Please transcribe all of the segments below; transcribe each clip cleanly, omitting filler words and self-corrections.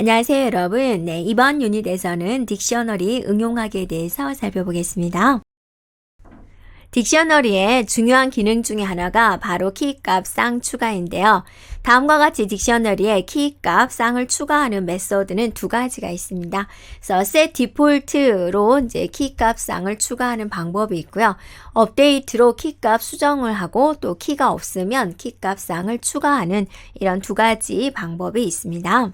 안녕하세요, 여러분. 네, 이번 유닛에서는 딕셔너리 응용하기에 대해서 살펴보겠습니다. 딕셔너리의 중요한 기능 중에 하나가 바로 키값 쌍 추가인데요. 다음과 같이 딕셔너리에 키값 쌍을 추가하는 메소드는 두 가지가 있습니다. 그래서 set default로 이제 키값 쌍을 추가하는 방법이 있고요. 업데이트로 키값 수정을 하고 또 키가 없으면 키값 쌍을 추가하는 이런 두 가지 방법이 있습니다.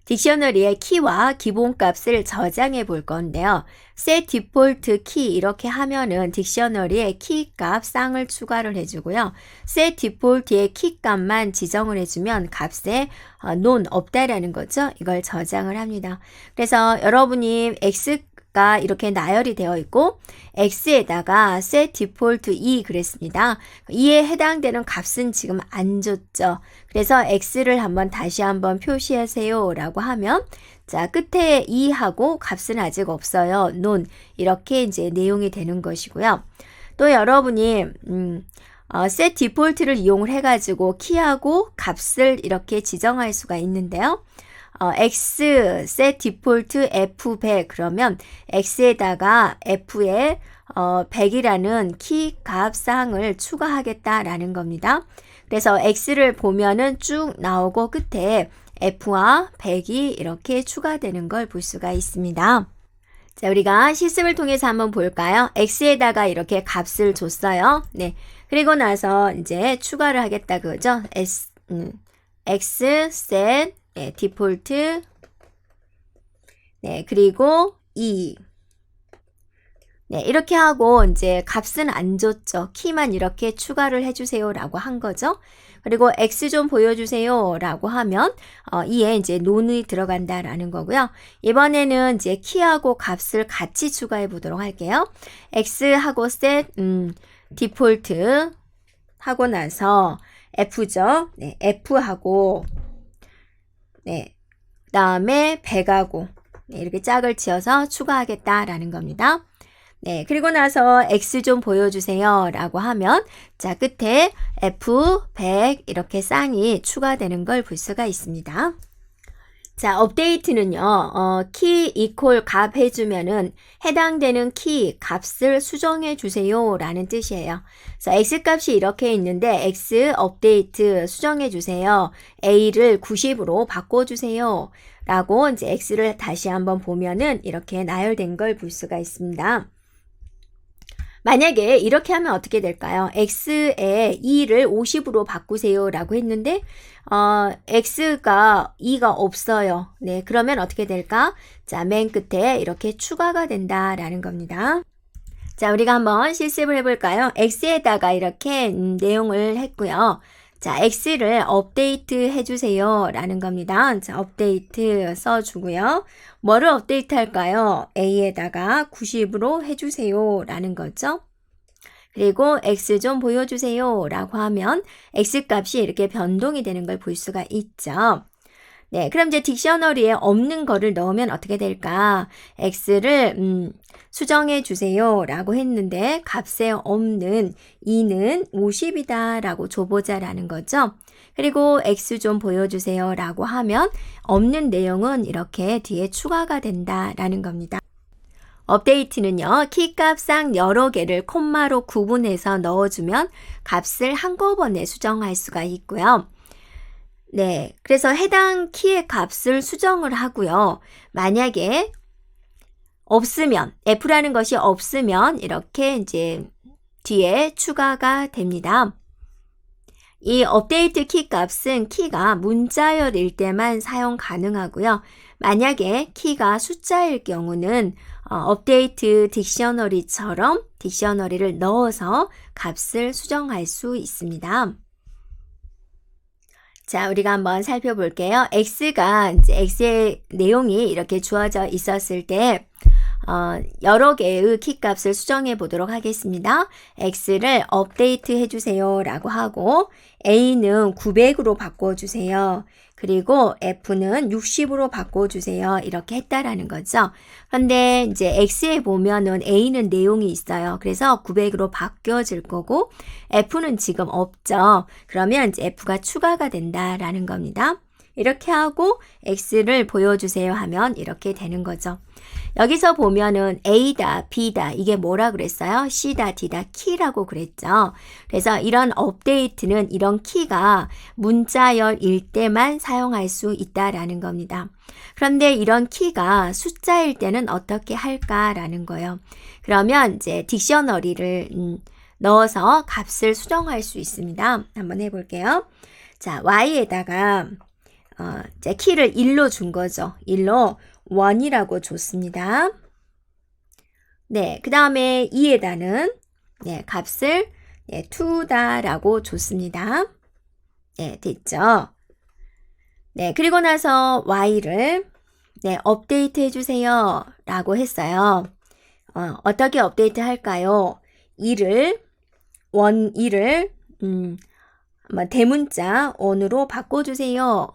딕셔너리의 키와 기본값을 저장해 볼 건데요. set default key 이렇게 하면은 딕셔너리에 키값 쌍을 추가를 해주고요. set default의 키값만 지정을 해주면 값에 none 없다라는 거죠. 이걸 저장을 합니다. 그래서 여러분이 x가 이렇게 나열이 되어 있고 x에다가 set default 2 그랬습니다. 2에 해당되는 값은 지금 안 줬죠. 그래서 x를 다시 한번 표시하세요 라고 하면 자 끝에 2하고 값은 아직 없어요. none 이렇게 이제 내용이 되는 것이고요. 또 여러분이 set default를 이용을 해가지고 키하고 값을 이렇게 지정할 수가 있는데요. x set default f 100 그러면 x에다가 f에 100이라는 키 값상을 추가하겠다라는 겁니다. 그래서 x를 보면은 쭉 나오고 끝에 f와 100이 이렇게 추가되는 걸 볼 수가 있습니다. 자, 우리가 실습을 통해서 한번 볼까요? x에다가 이렇게 값을 줬어요. 네. 그리고 나서 이제 추가를 하겠다 그죠? x set 네, 디폴트 네, 그리고 2 네, 이렇게 하고 이제 값은 안 줬죠. 키만 이렇게 추가를 해주세요 라고 한 거죠. 그리고 x 좀 보여주세요 라고 하면 이에 이제 none이 들어간다라는 거고요. 이번에는 이제 키하고 값을 같이 추가해 보도록 할게요. x하고 set 디폴트 하고 나서 f죠. 네, f하고 네, 그 다음에 100하고 네, 이렇게 짝을 지어서 추가하겠다라는 겁니다. 네, 그리고 나서 x 좀 보여주세요 라고 하면 자 끝에 f100 이렇게 쌍이 추가되는 걸 볼 수가 있습니다. 자, 업데이트는요, 키 이퀄 값 해주면은 해당되는 키 값을 수정해 주세요 라는 뜻이에요. 그래서 x 값이 이렇게 있는데 x 업데이트 수정해 주세요. a를 90으로 바꿔주세요 라고 이제 x를 다시 한번 보면은 이렇게 나열된 걸 볼 수가 있습니다. 만약에 이렇게 하면 어떻게 될까요? x에 2를 50으로 바꾸세요 라고 했는데 x가 2가 없어요. 네, 그러면 어떻게 될까? 자, 맨 끝에 이렇게 추가가 된다라는 겁니다. 자, 우리가 한번 실습을 해볼까요? x에다가 이렇게 내용을 했고요. 자, x를 업데이트 해주세요 라는 겁니다. 자, 업데이트 써주고요. 뭐를 업데이트 할까요? a에다가 90으로 해주세요 라는 거죠. 그리고 x 좀 보여주세요 라고 하면 x 값이 이렇게 변동이 되는 걸 볼 수가 있죠. 네, 그럼 이제 딕셔너리에 없는 거를 넣으면 어떻게 될까? x를 수정해 주세요 라고 했는데 값에 없는 2는 50이다 라고 줘보자 라는 거죠. 그리고 x 좀 보여주세요 라고 하면 없는 내용은 이렇게 뒤에 추가가 된다 라는 겁니다. 업데이트는요, 키값상 여러 개를 콤마로 구분해서 넣어주면 값을 한꺼번에 수정할 수가 있고요. 네, 그래서 해당 키의 값을 수정을 하고요. 만약에 없으면, f라는 것이 없으면 이렇게 이제 뒤에 추가가 됩니다. 이 업데이트 키 값은 키가 문자열일 때만 사용 가능하고요. 만약에 키가 숫자일 경우는 업데이트 딕셔너리처럼 딕셔너리를 넣어서 값을 수정할 수 있습니다. 자, 우리가 한번 살펴볼게요. x가 이제 x의 내용이 이렇게 주어져 있었을 때 여러 개의 키 값을 수정해 보도록 하겠습니다. x를 업데이트 해주세요 라고 하고 a는 900으로 바꿔주세요. 그리고 f는 60으로 바꿔주세요. 이렇게 했다라는 거죠. 그런데 이제 x에 보면은 a는 내용이 있어요. 그래서 900으로 바뀌어질 거고 f는 지금 없죠. 그러면 이제 f가 추가가 된다라는 겁니다. 이렇게 하고 x를 보여주세요 하면 이렇게 되는 거죠. 여기서 보면은 A다, B다 이게 뭐라 그랬어요? C다, D다 키라고 그랬죠. 그래서 이런 업데이트는 이런 키가 문자열일 때만 사용할 수 있다라는 겁니다. 그런데 이런 키가 숫자일 때는 어떻게 할까라는 거예요. 그러면 이제 딕셔너리를 넣어서 값을 수정할 수 있습니다. 한번 해볼게요. 자, y에다가 이제 키를 1로 준 거죠. 1로 1이라고 줬습니다. 네, 그 다음에 2에다는 네, 값을 2다라고 줬습니다. 네, 됐죠? 네, 그리고 나서 y를 네, 업데이트 해주세요 라고 했어요. 어떻게 업데이트 할까요? 2를 대문자 on으로 바꿔주세요.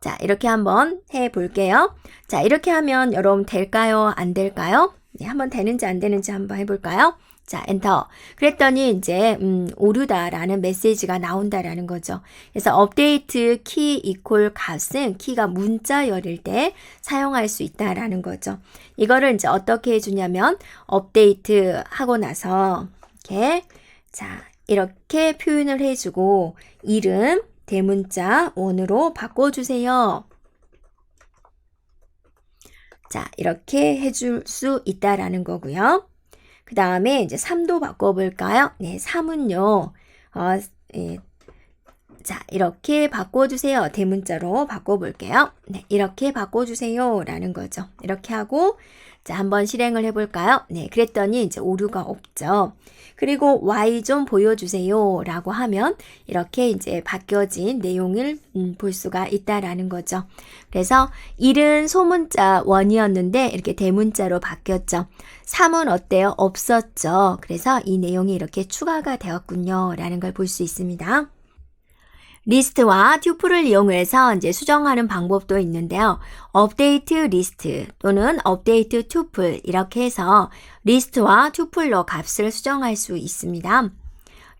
자, 이렇게 한번 해볼게요. 자, 이렇게 하면 여러분 될까요? 안 될까요? 네, 한번 되는지 안 되는지 한번 해볼까요? 자, 엔터. 그랬더니 이제 오류다라는 메시지가 나온다라는 거죠. 그래서 업데이트 키 이퀄 값은 키가 문자열일 때 사용할 수 있다라는 거죠. 이거를 이제 어떻게 해주냐면 업데이트 하고 나서 이렇게 자, 이렇게 표현을 해주고 이름 대문자 on으로 바꿔주세요. 자, 이렇게 해줄 수 있다라는 거고요. 그 다음에 이제 3도 바꿔볼까요? 네, 3은요. 자, 이렇게 바꿔주세요. 대문자로 바꿔볼게요. 네, 이렇게 바꿔주세요. 라는 거죠. 이렇게 하고, 자, 한번 실행을 해볼까요? 네, 그랬더니 이제 오류가 없죠. 그리고 Y 좀 보여주세요. 라고 하면 이렇게 이제 바뀌어진 내용을 볼 수가 있다라는 거죠. 그래서 1은 소문자 1이었는데 이렇게 대문자로 바뀌었죠. 3은 어때요? 없었죠. 그래서 이 내용이 이렇게 추가가 되었군요. 라는 걸 볼 수 있습니다. 리스트와 튜플을 이용해서 이제 수정하는 방법도 있는데요. 업데이트 리스트 또는 업데이트 튜플 이렇게 해서 리스트와 튜플로 값을 수정할 수 있습니다.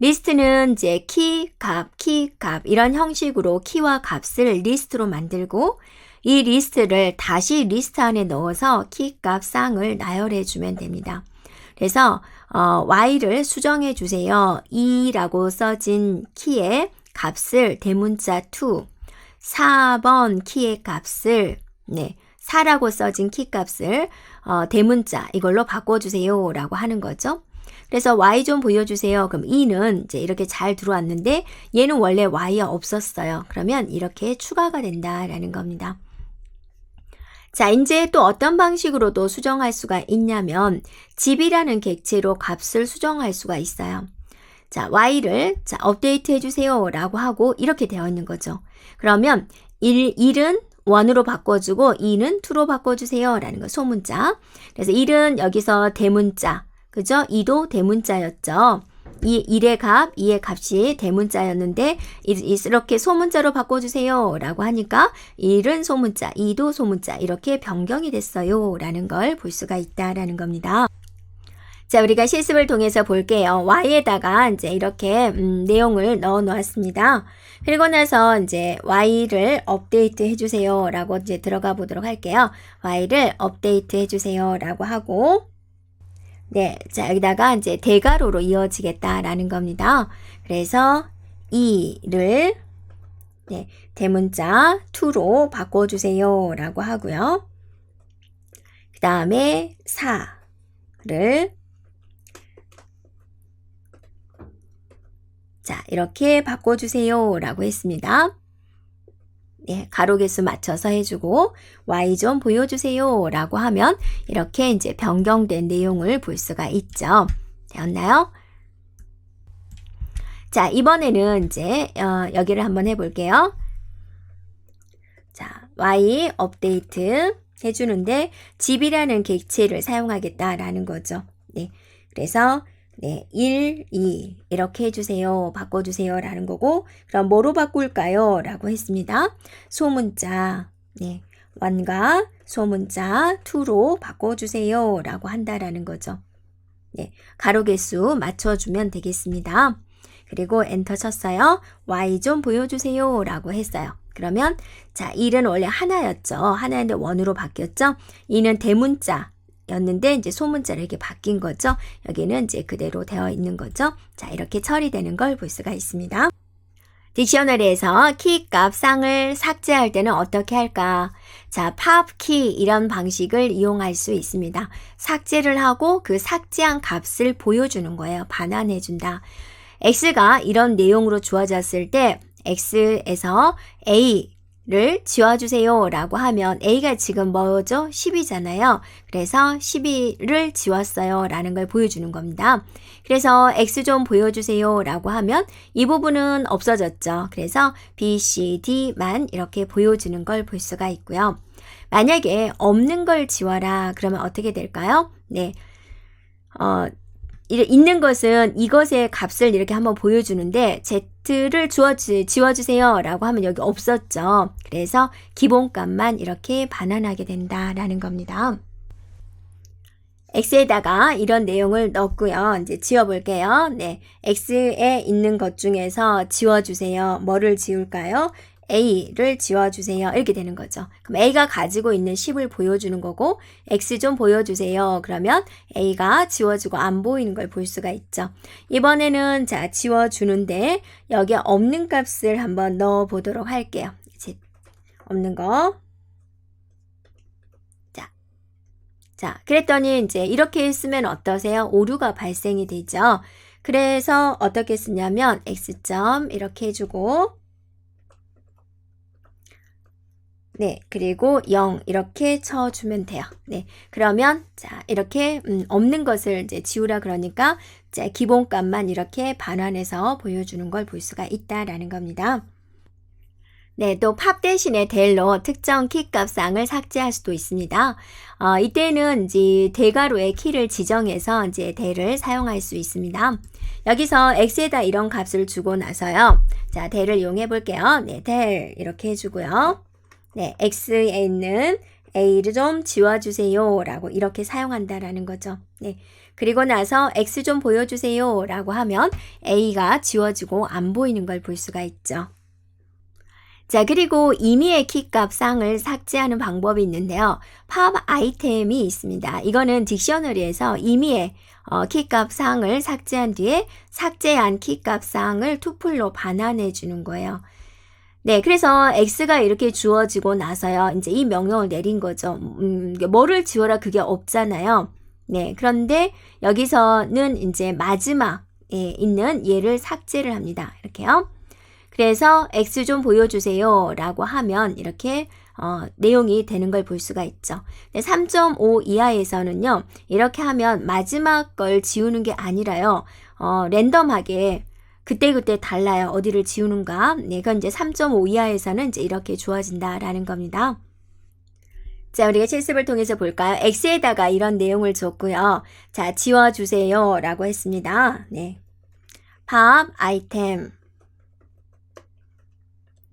리스트는 이제 키, 값 이런 형식으로 키와 값을 리스트로 만들고 이 리스트를 다시 리스트 안에 넣어서 키, 값, 쌍을 나열해 주면 됩니다. 그래서 y를 수정해 주세요. 2라고 써진 키에 값을 대문자 2, 4번 키의 값을 4라고 써진 키 값을 대문자 이걸로 바꿔주세요 라고 하는 거죠. 그래서 y 좀 보여주세요. 그럼 2는 이제 이렇게 잘 들어왔는데 얘는 원래 y가 없었어요. 그러면 이렇게 추가가 된다라는 겁니다. 자, 이제 또 어떤 방식으로도 수정할 수가 있냐면 집이라는 객체로 값을 수정할 수가 있어요. 자, y를 업데이트 해주세요 라고 하고 이렇게 되어 있는 거죠. 그러면 1은 1으로 바꿔주고 2는 2로 바꿔주세요 라는 거 소문자. 그래서 1은 여기서 대문자, 그죠? 2도 대문자였죠. 이 1의 값, 2의 값이 대문자였는데 이렇게 소문자로 바꿔주세요 라고 하니까 1은 소문자, 2도 소문자 이렇게 변경이 됐어요 라는 걸 볼 수가 있다라는 겁니다. 자, 우리가 실습을 통해서 볼게요. y에다가 이제 이렇게 내용을 넣어 놓았습니다. 그리고 나서 이제 y를 업데이트 해주세요 라고 이제 들어가 보도록 할게요. y를 업데이트 해주세요 라고 하고 네, 자, 여기다가 이제 대괄호로 이어지겠다라는 겁니다. 그래서 2를 대문자 2로 바꿔주세요 라고 하고요. 그 다음에 4를 자, 이렇게 바꿔주세요 라고 했습니다. 네, 가로 개수 맞춰서 해주고 y 좀 보여주세요 라고 하면 이렇게 이제 변경된 내용을 볼 수가 있죠. 되었나요? 자, 이번에는 이제 여기를 한번 해볼게요. 자, y 업데이트 해주는데 집이라는 객체를 사용하겠다라는 거죠. 네, 그래서 1, 2 이렇게 해주세요. 바꿔주세요 라는 거고 그럼 뭐로 바꿀까요? 라고 했습니다. 소문자 1과 소문자 2로 바꿔주세요 라고 한다라는 거죠. 가로 개수 맞춰주면 되겠습니다. 그리고 엔터 쳤어요. Y 좀 보여주세요 라고 했어요. 그러면 자 1은 원래 하나였죠. 하나였는데 원으로 바뀌었죠. 2는 대문자 였는데 이제 소문자로 이렇게 바뀐 거죠. 여기는 이제 그대로 되어 있는 거죠. 자 이렇게 처리되는 걸 볼 수가 있습니다. 딕셔너리에서 키값 쌍을 삭제할 때는 어떻게 할까? 자, 팝키 이런 방식을 이용할 수 있습니다. 삭제를 하고 그 삭제한 값을 보여주는 거예요. 반환해준다. x가 이런 내용으로 주어졌을 때 x에서 a를 지워주세요 라고 하면 a가 지금 뭐죠? 10이잖아요. 그래서 12를 지웠어요 라는 걸 보여주는 겁니다. 그래서 x 좀 보여주세요 라고 하면 이 부분은 없어졌죠. 그래서 b, c, d만 이렇게 보여주는 걸 볼 수가 있고요. 만약에 없는 걸 지워라 그러면 어떻게 될까요? 네, 있는 것은 이것의 값을 이렇게 한번 보여주는데 z를 지워주세요 라고 하면 여기 없었죠. 그래서 기본값만 이렇게 반환하게 된다라는 겁니다. x에다가 이런 내용을 넣었고요. 이제 지워볼게요. 네, x에 있는 것 중에서 지워주세요. 뭐를 지울까요? a를 지워주세요. 이렇게 되는 거죠. 그럼 a가 가지고 있는 10을 보여주는 거고 x 좀 보여주세요. 그러면 a가 지워지고 안 보이는 걸 볼 수가 있죠. 이번에는 자 지워주는데 여기에 없는 값을 한번 넣어 보도록 할게요. 이제 없는 거. 자, 그랬더니 이제 이렇게 쓰면 어떠세요? 오류가 발생이 되죠. 그래서 어떻게 쓰냐면 x점 이렇게 해주고 네, 그리고 0 이렇게 쳐주면 돼요. 네, 그러면 자 이렇게 없는 것을 이제 지우라 그러니까 자 기본값만 이렇게 반환해서 보여주는 걸 볼 수가 있다라는 겁니다. 네, 또 팝 대신에 del로 특정 키값상을 삭제할 수도 있습니다. 이때는 이제 대괄호의 키를 지정해서 이제 del을 사용할 수 있습니다. 여기서 x에다 이런 값을 주고 나서요. 자, del을 이용해 볼게요. 네, del 이렇게 해주고요. 네, x에 있는 a를 좀 지워주세요 라고 이렇게 사용한다라는 거죠. 네, 그리고 나서 x 좀 보여주세요 라고 하면 a가 지워지고 안 보이는 걸 볼 수가 있죠. 자, 그리고 임의의 키값 쌍을 삭제하는 방법이 있는데요. 팝 아이템이 있습니다. 이거는 딕셔너리에서 임의의 키값 쌍을 삭제한 뒤에 삭제한 키값 쌍을 투플로 반환해 주는 거예요. 네, 그래서 x가 이렇게 주어지고 나서요. 이제 이 명령을 내린 거죠. 뭐를 지워라 그게 없잖아요. 네, 그런데 여기서는 이제 마지막에 있는 얘를 삭제를 합니다. 이렇게요. 그래서 x 좀 보여주세요 라고 하면 이렇게 내용이 되는 걸 볼 수가 있죠. 3.5 이하에서는요. 이렇게 하면 마지막 걸 지우는 게 아니라요. 랜덤하게 그때그때 달라요. 어디를 지우는가. 네, 그건 이제 3.5 이하에서는 이제 이렇게 주어진다라는 겁니다. 자, 우리가 실습을 통해서 볼까요? x에다가 이런 내용을 줬고요. 자, 지워주세요 라고 했습니다. 네, 팝 아이템.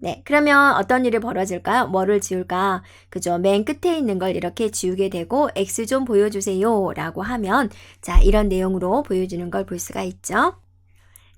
네, 그러면 어떤 일이 벌어질까요? 뭐를 지울까? 그죠? 맨 끝에 있는 걸 이렇게 지우게 되고 x 좀 보여주세요 라고 하면 자, 이런 내용으로 보여주는 걸 볼 수가 있죠.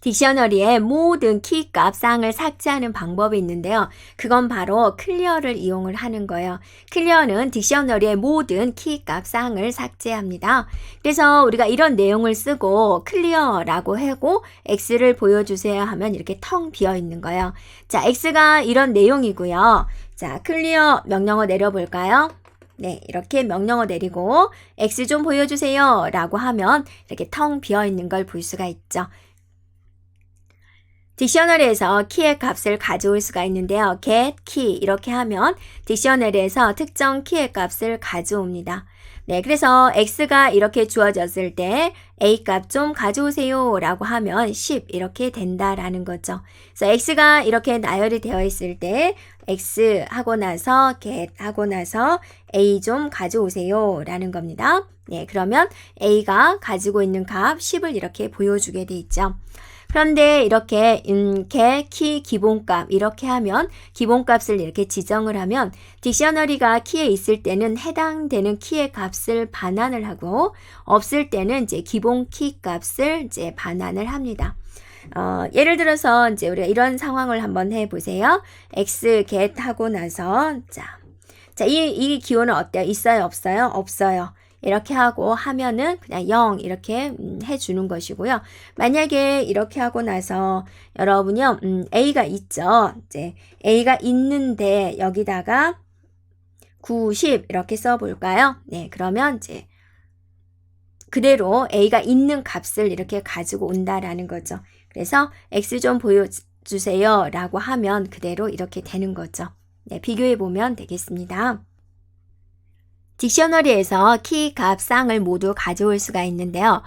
딕셔너리의 모든 키값 쌍을 삭제하는 방법이 있는데요. 그건 바로 클리어를 이용을 하는 거예요. 클리어는 딕셔너리의 모든 키값 쌍을 삭제합니다. 그래서 우리가 이런 내용을 쓰고 클리어라고 하고 x를 보여주세요 하면 이렇게 텅 비어 있는 거예요. 자, x가 이런 내용이고요. 자, 클리어 명령어 내려볼까요? 네, 이렇게 명령어 내리고 x 좀 보여주세요 라고 하면 이렇게 텅 비어 있는 걸 볼 수가 있죠. 딕셔너리에서 키의 값을 가져올 수가 있는데요. get key 이렇게 하면 딕셔너리에서 특정 키의 값을 가져옵니다. 네, 그래서 x가 이렇게 주어졌을 때 a 값 좀 가져오세요 라고 하면 10 이렇게 된다라는 거죠. 그래서 x가 이렇게 나열이 되어 있을 때 x 하고 나서 get 하고 나서 a 좀 가져오세요 라는 겁니다. 네, 그러면 a가 가지고 있는 값 10을 이렇게 보여주게 돼 있죠. 그런데 이렇게 get 키 기본값 이렇게 하면 기본값을 이렇게 지정을 하면 딕셔너리가 키에 있을 때는 해당되는 키의 값을 반환을 하고 없을 때는 이제 기본 키 값을 이제 반환을 합니다. 예를 들어서 이제 우리가 이런 상황을 한번 해보세요. x get 하고 나서 자, 이 기호는 어때요? 있어요? 없어요? 없어요. 이렇게 하고 하면은 그냥 0 이렇게 해주는 것이고요. 만약에 이렇게 하고 나서 여러분요, A가 있죠. 이제 A가 있는데 여기다가 90 이렇게 써볼까요? 네, 그러면 이제 그대로 A가 있는 값을 이렇게 가지고 온다라는 거죠. 그래서 X 좀 보여주세요 라고 하면 그대로 이렇게 되는 거죠. 네, 비교해 보면 되겠습니다. 딕셔너리에서 키 값 쌍을 모두 가져올 수가 있는데요.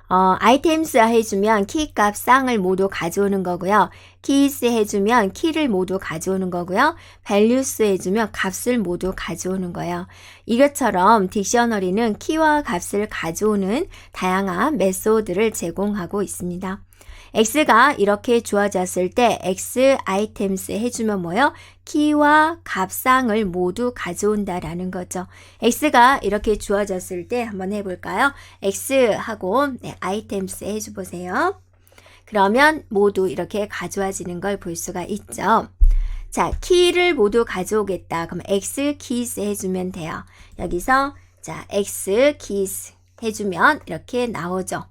아이템스 해주면 키 값 쌍을 모두 가져오는 거고요. keys 해주면 키를 모두 가져오는 거고요. values 해주면 값을 모두 가져오는 거예요. 이것처럼 딕셔너리는 키와 값을 가져오는 다양한 메소드를 제공하고 있습니다. x가 이렇게 주어졌을 때 x items 해주면 뭐요? 키와 값상을 모두 가져온다라는 거죠. x가 이렇게 주어졌을 때 한번 해볼까요? x하고 items 해줘보세요. 그러면 모두 이렇게 가져와지는 걸 볼 수가 있죠. 자, 키를 모두 가져오겠다. 그럼 x keys 해주면 돼요. 여기서 자, x keys 해주면 이렇게 나오죠.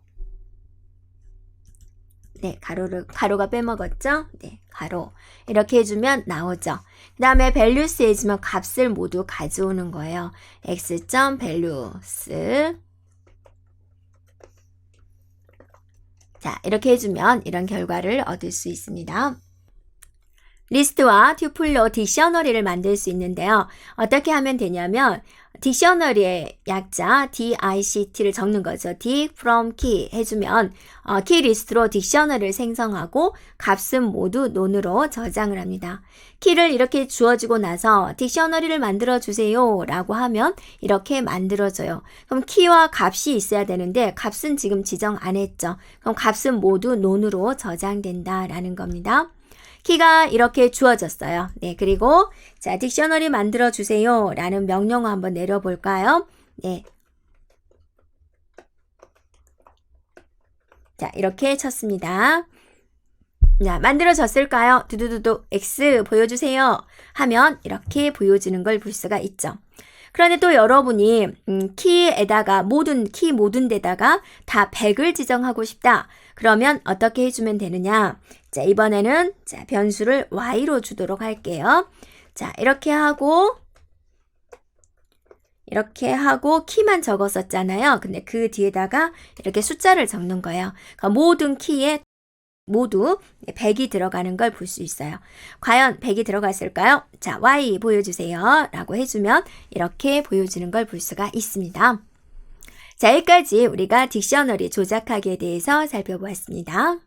네, 가로가 빼먹었죠? 네, 가로. 이렇게 해주면 나오죠. 그 다음에 values 해주면 값을 모두 가져오는 거예요. x.values. 자, 이렇게 해주면 이런 결과를 얻을 수 있습니다. 리스트와 튜플로 딕셔너리를 만들 수 있는데요. 어떻게 하면 되냐면 딕셔너리의 약자 DICT를 적는 거죠. D from key 해주면 키 리스트로 딕셔너리를 생성하고 값은 모두 논으로 저장을 합니다. 키를 이렇게 주어지고 나서 딕셔너리를 만들어 주세요 라고 하면 이렇게 만들어져요. 그럼 키와 값이 있어야 되는데 값은 지금 지정 안 했죠. 그럼 값은 모두 논으로 저장된다 라는 겁니다. 키가 이렇게 주어졌어요. 네, 그리고 자, 딕셔너리 만들어 주세요 라는 명령어 한번 내려볼까요? 네. 자, 이렇게 쳤습니다. 자, 만들어졌을까요? 두두두두 X 보여주세요 하면 이렇게 보여지는 걸 볼 수가 있죠. 그런데 또 여러분이 키에다가 키 모든 데다가 다 100을 지정하고 싶다. 그러면 어떻게 해주면 되느냐? 자, 이번에는 자, 변수를 y로 주도록 할게요. 자, 이렇게 하고 키만 적었었잖아요. 근데 그 뒤에다가 이렇게 숫자를 적는 거예요. 그러니까 모든 키에 모두 100이 들어가는 걸 볼 수 있어요. 과연 100이 들어갔을까요? 자, Y 보여주세요 라고 해주면 이렇게 보여주는 걸 볼 수가 있습니다. 자, 여기까지 우리가 딕셔너리 조작하기에 대해서 살펴보았습니다.